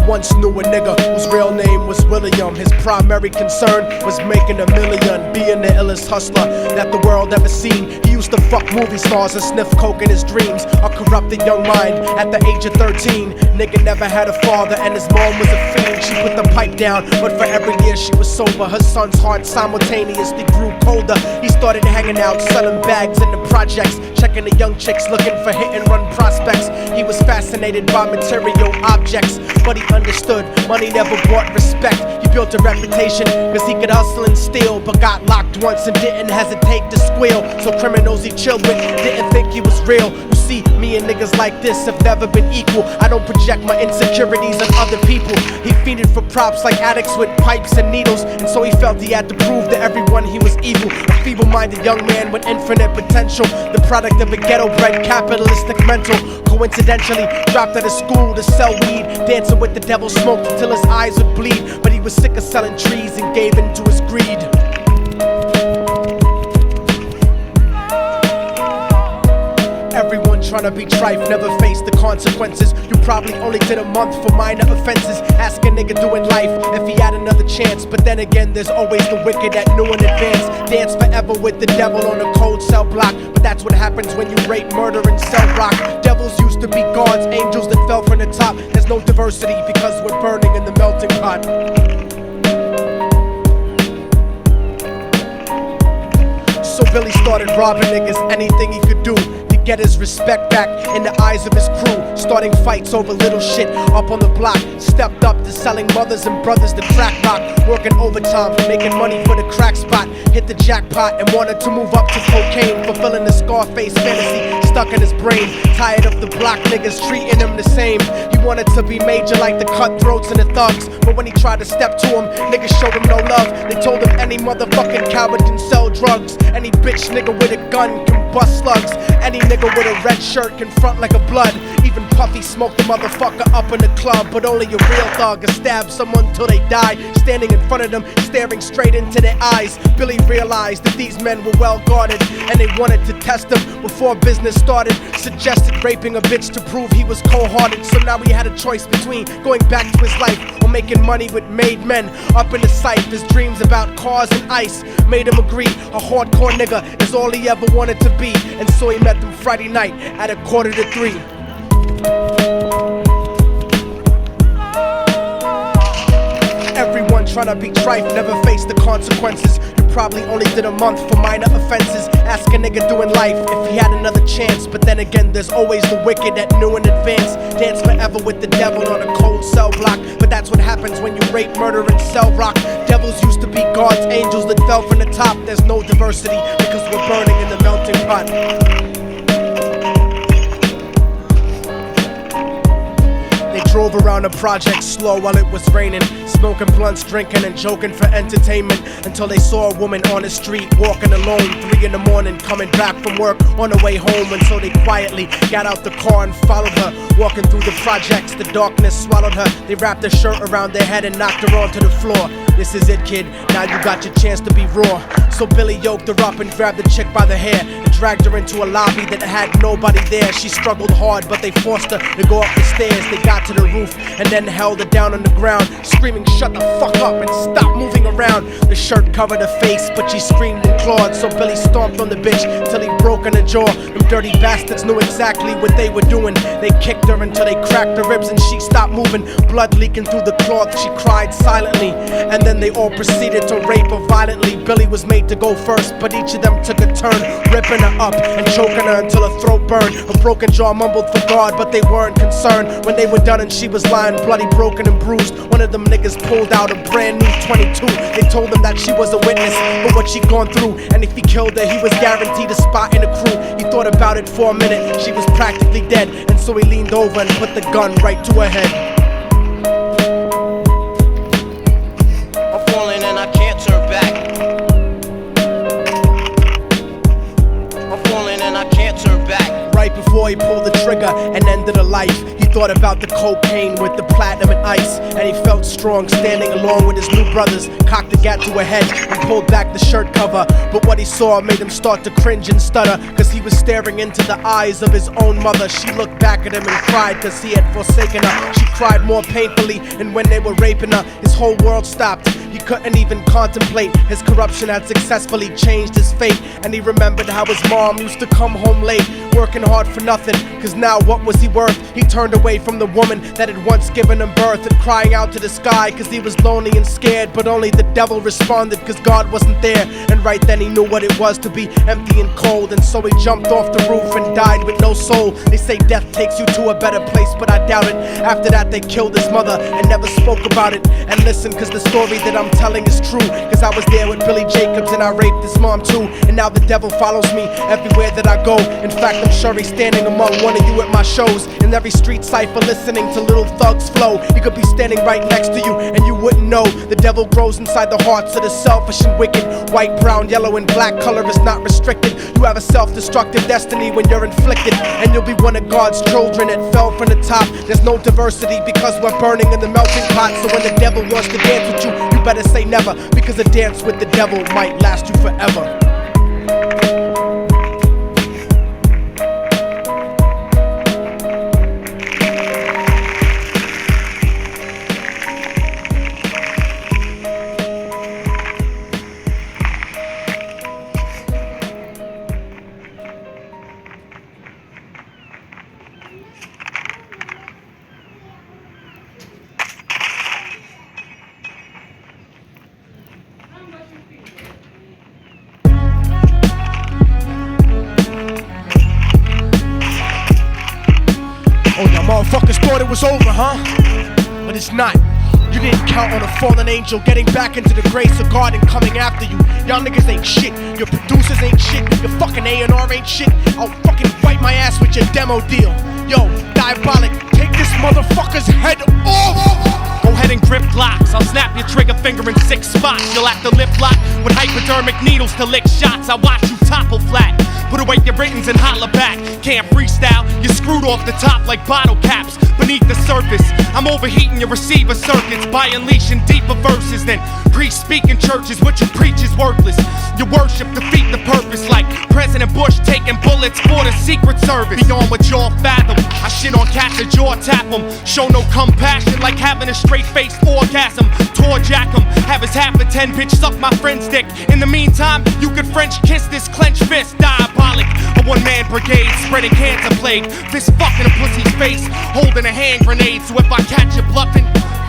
once knew a nigga whose real name was William. His primary concern was making $1 million, being the illest hustler that the world ever seen. He used to fuck movie stars and sniff coke in his dreams. A corrupted young mind at the age of 13. Nigga never had a father and his mom was a fiend. She put the pipe down, but for every year she was sober, her son's heart simultaneously grew colder. He started hanging out, selling bags in the projects, checking the young chicks looking for hit and run prospects. He was fascinated by material objects, but he understood money never brought respect. He built a reputation cause he could hustle and steal, but got locked once and didn't hesitate to squeal. So criminals he chilled with didn't think he was real. You see, me and niggas like this have never been equal. I don't project my insecurities on other people. He fiended for props like addicts with pipes and needles, and so he felt he had to prove to everyone he was evil. A feeble-minded young man with infinite potential, the product of a ghetto-bred capitalistic mental. Coincidentally, dropped out of school to sell weed, dancing with the devil, smoked until his eyes would bleed. But he was sick of selling trees and gave in to his greed. Everyone tryna be trife, never face the consequences. You probably only did a month for minor offenses. Ask a nigga doing life if he had another chance. But then again, there's always the wicked that knew in advance. Dance forever with the devil on a cold cell block. But that's what happens when you rape, murder, and sell rock. Devils used to be gods, angels that fell from the top. There's no diversity because we're burning in the melting pot. So Billy started robbing niggas, anything he could do to get his respect back in the eyes of his crew. Starting fights over little shit up on the block. Stepped up to selling mothers and brothers the crack rock. Working overtime, making money for the crack spot. Hit the jackpot and wanted to move up to cocaine. Fulfilling the Scarface fantasy stuck in his brain. Tired of the block niggas treating him the same. He wanted to be major like the cutthroats and the thugs. But when he tried to step to him, niggas showed him no love. They told him any motherfucking coward can sell drugs. Any bitch nigga with a gun can bust slugs. Any nigga with a red shirt can front like a blood. Even Puffy smoked the motherfucker up in the club. But only a real thug can stab someone till they die. Standing in front of them, staring straight into their eyes, Billy realized that these men were well guarded, and they wanted to test him before business started. Suggested raping a bitch to prove he was cold-hearted. So now he had a choice between going back to his life or making money with made men. Up in the sight, his dreams about cars and ice made him agree a hardcore nigga is all he ever wanted to be. And so he met them Friday night at 2:45. Everyone tryna be trife, never face the consequences. You probably only did a month for minor offenses. Ask a nigga doing life if he had another chance. But then again, there's always the wicked that knew in advance. Dance forever with the devil on a cold cell block. But that's what happens when you rape, murder, and sell rock. Devils used to be gods, angels that fell from the top. There's no diversity because we're burning in the melting pot. Drove around the project slow while it was raining, smoking blunts, drinking and joking for entertainment, until they saw a woman on the street walking alone, 3 in the morning, coming back from work on the way home. And so they quietly got out the car and followed her. Walking through the projects, the darkness swallowed her. They wrapped her shirt around their head and knocked her onto the floor. This is it, kid, now you got your chance to be raw. So Billy yoked her up and grabbed the chick by the hair and dragged her into a lobby that had nobody there. She struggled hard, but they forced her to go up the stairs. They got to the roof and then held her down on the ground, screaming, "Shut the fuck up and stop moving around." The shirt covered her face, but she screamed and clawed. So Billy stomped on the bitch till he broke in her jaw. Them dirty bastards knew exactly what they were doing. They kicked her until they cracked her ribs and she stopped moving. Blood leaking through the cloth, she cried silently. And then they all proceeded to rape her violently. Billy was made to go first, but each of them took a turn, ripping her up and choking her until her throat burned. Her broken jaw mumbled for God, but they weren't concerned. When they were done and she was lying bloody, broken and bruised, one of them niggas pulled out a brand new 22. They told him that she was a witness for what she'd gone through, and if he killed her, he was guaranteed a spot in the crew. He thought about it for a minute, she was practically dead, and so he leaned over and put the gun right to her head. I'm falling and I can't turn back. I'm falling and I can't turn back. Right before he pulled the trigger and ended her life, he thought about the cocaine with the platinum and ice, and he felt strong standing along with his new brothers. Cocked the gat to a head and pulled back the shirt cover, but what he saw made him start to cringe and stutter, cause he was staring into the eyes of his own mother. She looked back at him and cried cause he had forsaken her. She cried more painfully, and when they were raping her, his whole world stopped. He couldn't even contemplate. His corruption had successfully changed his fate, and he remembered how his mom used to come home late, working hard for nothing, cause now what was he worth? He turned away from the woman that had once given him birth, and crying out to the sky cause he was lonely and scared, but only the devil responded cause God wasn't there. And right then he knew what it was to be empty and cold, and so he jumped off the roof and died with no soul. They say death takes you to a better place, but I doubt it. After that they killed his mother and never spoke about it. And listen, cause the story that I'm telling is true, cause I was there with Billy Jacobs and I raped his mom too. And now the devil follows me everywhere that I go. In fact, I'm sure he's standing among one of you at my shows, in every street cipher listening to Little Thug's flow. He could be standing right next to you and you wouldn't know. The devil grows inside the hearts of the selfish and wicked. White, brown, yellow and black color is not restricted. You have a self-destructive destiny when you're inflicted, and you'll be one of God's children that fell from the top. There's no diversity because we're burning in the melting pot. So when the devil wants to dance with you, you better say never, because a dance with the devil might last you forever. Oh, y'all motherfuckers thought it was over, huh? But it's not. You didn't count on a fallen angel getting back into the grace of God and coming after you. Y'all niggas ain't shit. Your producers ain't shit. Your fucking A&R ain't shit. I'll fucking wipe my ass with your demo deal. Yo, Diabolic, take this motherfucker's head off! Go ahead and grip glocks. I'll snap your trigger finger in 6 spots. You'll have to lip lock with hypodermic needles to lick shots. I watch you topple flat. Put away your writtens and holler back. Can't freestyle, you're screwed off the top like bottle caps. Beneath the surface, I'm overheating your receiver circuits by unleashing deeper verses than priests speak in churches. What you preach is worthless. Your worship defeat the purpose, like President Bush taking bullets for the Secret Service. Beyond what y'all fathom, I shit on cats that jaw tap them. Show no compassion like having a straight-faced orgasm. Tour jack 'em, have his half a 10 bitch suck my friend's dick. In the meantime, you could French kiss this clenched fist. Diabolic, a one-man brigade spreading cancer plague. Fist fucking a pussy's face, holding a hand grenade. So if I catch you bluffing,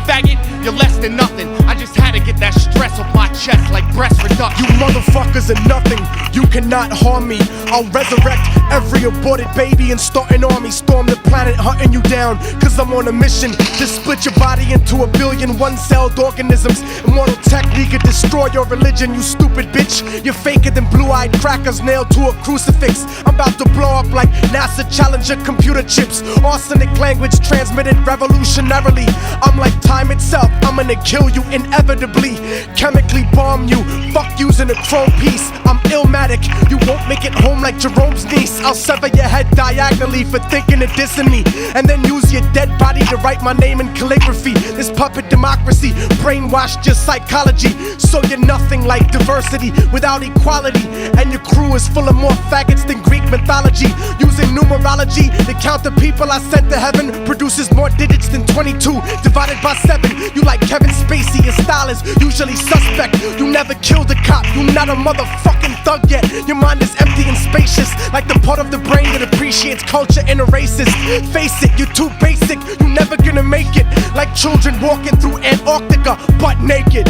faggot, you're less than nothing. I just had to get that stress off my chest like breast reduction. You motherfuckers are nothing, you cannot harm me. I'll resurrect every aborted baby and start an army. Storm the planet hunting you down, cause I'm on a mission to split your body into a billion one-celled organisms. Immortal technique could destroy your religion, you stupid bitch. You're faker than blue-eyed crackers nailed to a crucifix. I'm about to blow up like NASA Challenger computer chips. Arsenic language transmitted revolutionarily. I'm like time itself, I'm gonna kill you inevitably. Chemically bomb you, fuck using a chrome piece. I'm illmatic, you won't make it home like Jerome's niece. I'll sever your head diagonally for thinking of dissing me, and then use your dead body to write my name in calligraphy. This puppet democracy brainwashed your psychology, so you're nothing like diversity without equality. And your crew is full of more faggots than Greek mythology. Using numerology to count the people I sent to heaven produces more digits than 22 divided by 7. You like Kevin Spacey, your style is usually suspect. You never killed a cop, you not a motherfucking thug yet. Your mind is empty and spacious, like the part of the brain that appreciates culture and erases. Face it, you're too basic, you never gonna make it. Like children walking through Antarctica butt naked.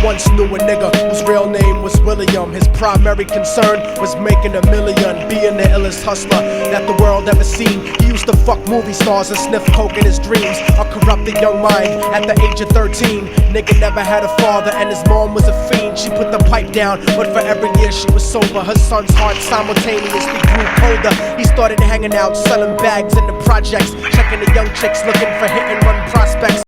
once knew a nigga whose real name was William. His primary concern was making $1 million, being the illest hustler that the world ever seen. He used to fuck movie stars and sniff coke in his dreams. A corrupted young mind at the age of 13. Nigga never had a father and his mom was a fiend. She put the pipe down, but for every year she was sober, her son's heart simultaneously grew colder. He started hanging out, selling bags in the projects, checking the young chicks looking for hit and run prospects.